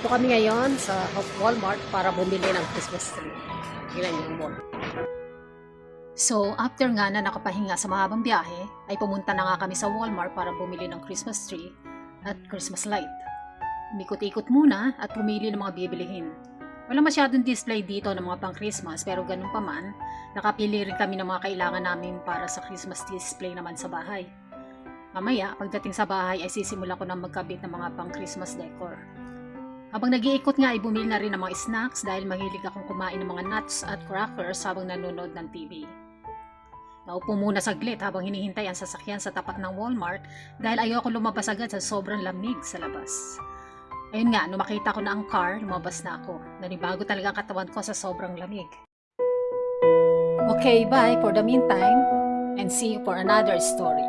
Nandito kami ngayon sa Walmart para bumili ng Christmas tree. Tingnan yung mall. So, after nga na nakapahinga sa mahabang biyahe, ay pumunta na nga kami sa Walmart para bumili ng Christmas tree at Christmas light. Umikot-ikot muna at pumili ng mga bibilihin. Wala masyadong display dito ng mga pang-Christmas pero ganun pa man, nakapili rin kami ng mga kailangan namin para sa Christmas display naman sa bahay. Mamaya, pagdating sa bahay ay sisimula ko na magkabit ng mga pang-Christmas decor. Habang nag-iikot nga ay bumili na rin ng mga snacks dahil mahilig akong kumain ng mga nuts at crackers habang nanonood ng TV. Naupo muna saglit habang hinihintay ang sasakyan sa tapat ng Walmart dahil ayoko lumabas agad sa sobrang lamig sa labas. Ayun nga, nung makita ko na ang car, lumabas na ako. Nanibago talaga ang katawan ko sa sobrang lamig. Okay, bye for the meantime and see you for another story.